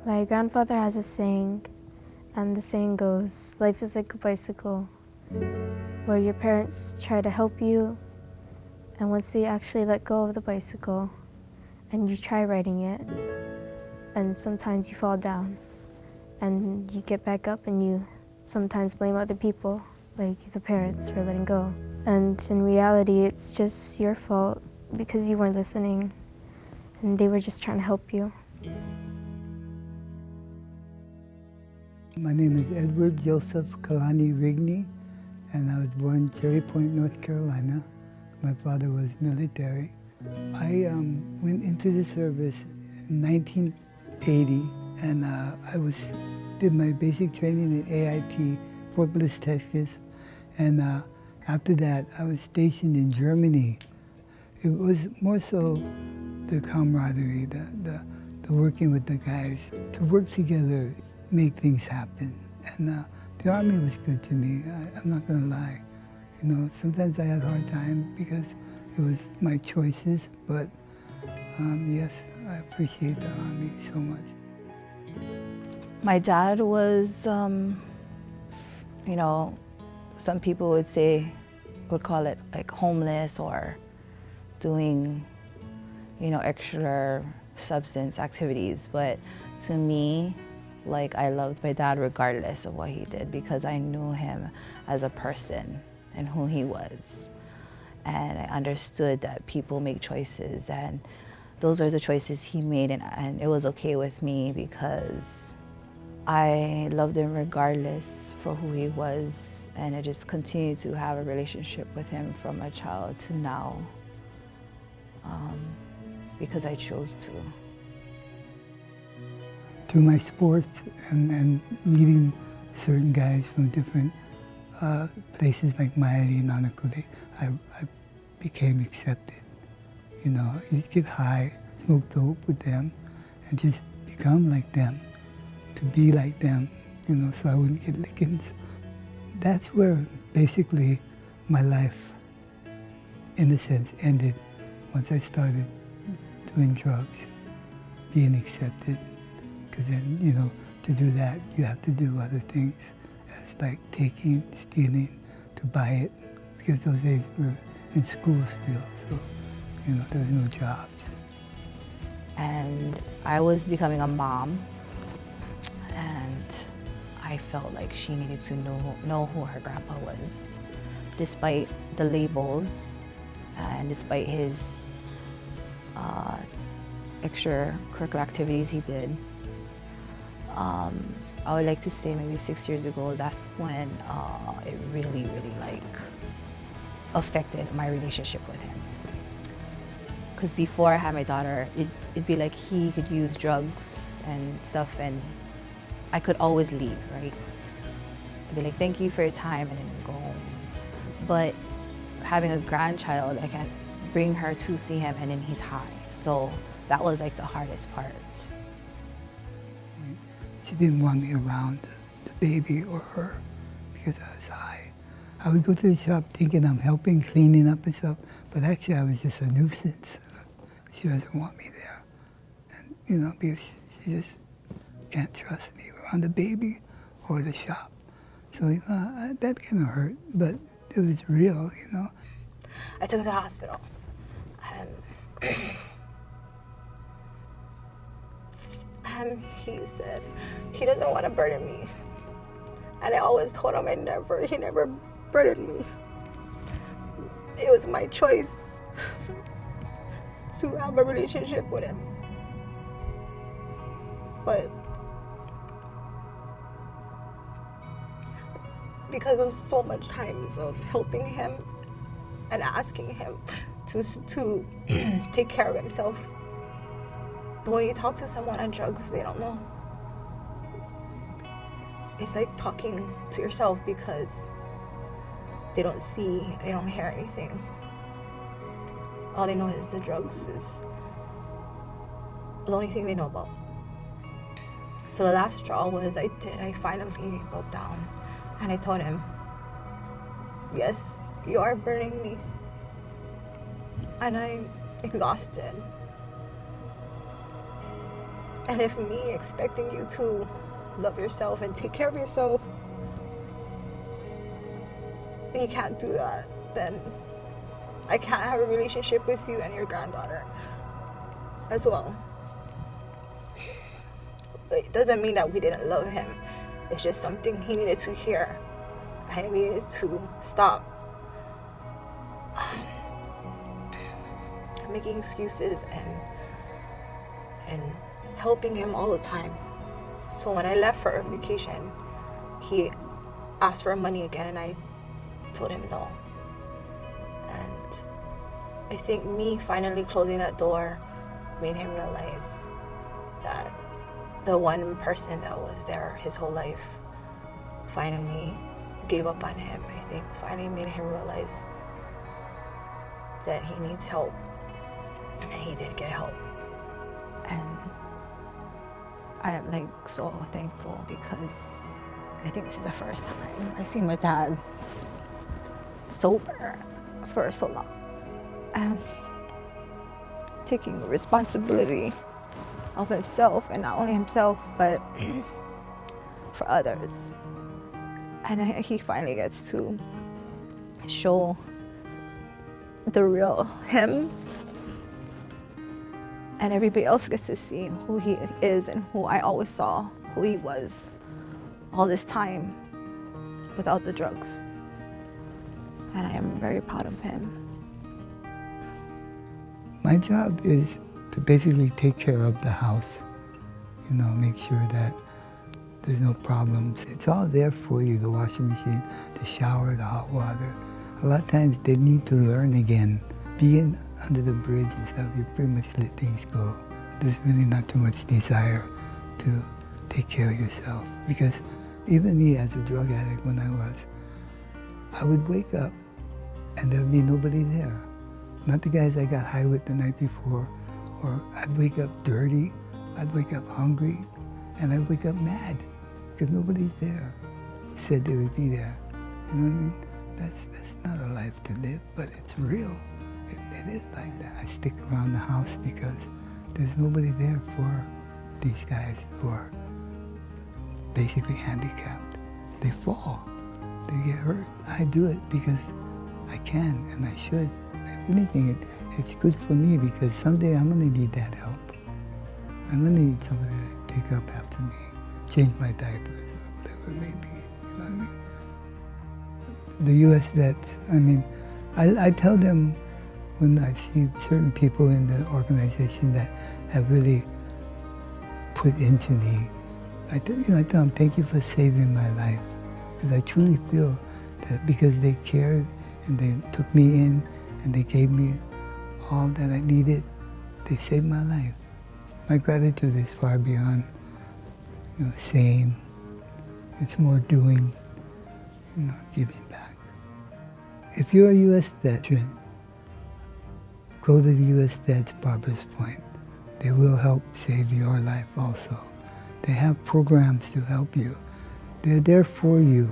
My grandfather has a saying, and the saying goes, life is like a bicycle, where your parents try to help you, and once they actually let go of the bicycle, and you try riding it, and sometimes you fall down, and you get back up and you sometimes blame other people, like the parents, for letting go. And in reality, it's just your fault because you weren't listening, and they were just trying to help you. My name is Edward Joseph Kalani Rigney, and I was born in Cherry Point, North Carolina. My father was military. I went into the service in 1980, and did my basic training in AIT, Fort Bliss, Texas. And after that, I was stationed in Germany. It was more so the camaraderie, the working with the guys, to work together, make things happen. And the Army was good to me, I'm not gonna lie. You know, sometimes I had a hard time because it was my choices, but yes, I appreciate the Army so much. My dad was, you know, some people would call it like homeless or doing, you know, extra substance activities. But to me, like, I loved my dad regardless of what he did because I knew him as a person and who he was. And I understood that people make choices, and those are the choices he made, and it was okay with me because I loved him regardless for who he was, and I just continued to have a relationship with him from a child to now because I chose to. Through my sports and meeting certain guys from different places like Miami and Nanakule, I became accepted. You know, you get high, smoke dope with them, and just become like them, to be like them, you know, so I wouldn't get lickings. That's where basically my life, in a sense, ended once I started doing drugs, being accepted. Because then, you know, to do that, you have to do other things, as like taking, stealing, to buy it, because those days we were in school still, so, you know, there was no jobs. And I was becoming a mom, and I felt like she needed to know who her grandpa was, despite the labels and despite his extracurricular activities he did. I would like to say maybe 6 years ago, that's when it really like affected my relationship with him. Because before I had my daughter, it'd be like he could use drugs and stuff, and I could always leave, right? I'd be like, thank you for your time, and then go home. But having a grandchild, I can't bring her to see him, and then he's high. So that was like the hardest part. She didn't want me around the baby or her because I was high. I would go to the shop thinking I'm helping, cleaning up and stuff, but actually I was just a nuisance. She doesn't want me there. And, you know, because she just can't trust me around the baby or the shop. So, you know, that kind of hurt, but it was real, you know. I took him to the hospital. And he said he doesn't want to burden me. And I always told him he never burdened me. It was my choice to have a relationship with him. But because of so much times of helping him and asking him to take care of himself, but when you talk to someone on drugs, they don't know. It's like talking to yourself because they don't see, they don't hear anything. All they know is the drugs is the only thing they know about. So the last straw was I finally broke down, and I told him, yes, you are burning me, and I'm exhausted. And if me expecting you to love yourself and take care of yourself, you can't do that, then I can't have a relationship with you and your granddaughter as well. But it doesn't mean that we didn't love him. It's just something he needed to hear. I needed to stop making excuses and helping him all the time. So when I left for vacation, he asked for money again, and I told him no. And I think me finally closing that door made him realize that the one person that was there his whole life finally gave up on him. I think finally made him realize that he needs help, and he did get help. And I am like so thankful because I think this is the first time I see my dad sober for so long and taking responsibility of himself, and not only himself but for others. And he finally gets to show the real him, and everybody else gets to see who he is and who I always saw who he was all this time without the drugs. And I am very proud of him. My job is to basically take care of the house, you know, make sure that there's no problems. It's all there for you, the washing machine, the shower, the hot water. A lot of times they need to learn again. Being under the bridge and stuff, you pretty much let things go. There's really not too much desire to take care of yourself. Because even me as a drug addict when I would wake up and there'd be nobody there. Not the guys I got high with the night before, or I'd wake up dirty, I'd wake up hungry, and I'd wake up mad because nobody's there. Who said they would be there? You know what I mean? That's not a life to live, but it's real. It is like that. I stick around the house because there's nobody there for these guys who are basically handicapped. They fall, they get hurt. I do it because I can and I should. If anything, it's good for me because someday I'm gonna need that help. I'm gonna need somebody to pick up after me, change my diapers or whatever it may be. You know what I mean? The U.S. vets, I mean, I tell them when I see certain people in the organization that have really put into me, I tell them, thank you for saving my life. Because I truly feel that because they cared and they took me in and they gave me all that I needed, they saved my life. My gratitude is far beyond, saying. It's more doing, giving back. If you're a U.S. veteran, go to the U.S.VETS Barber's Point. They will help save your life also. They have programs to help you. They're there for you.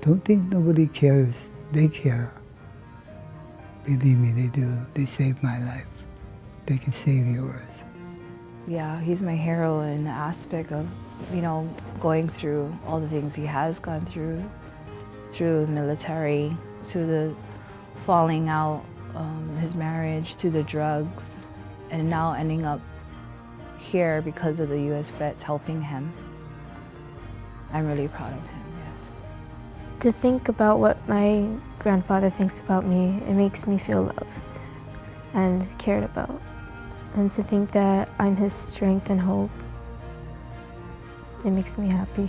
Don't think nobody cares. They care. Believe me, they do. They saved my life. They can save yours. Yeah, he's my hero in the aspect of, going through all the things he has gone through the military, to the falling out, his marriage, to the drugs, and now ending up here because of the U.S. vets helping him. I'm really proud of him, yeah. To think about what my grandfather thinks about me, it makes me feel loved and cared about. And to think that I'm his strength and hope, it makes me happy.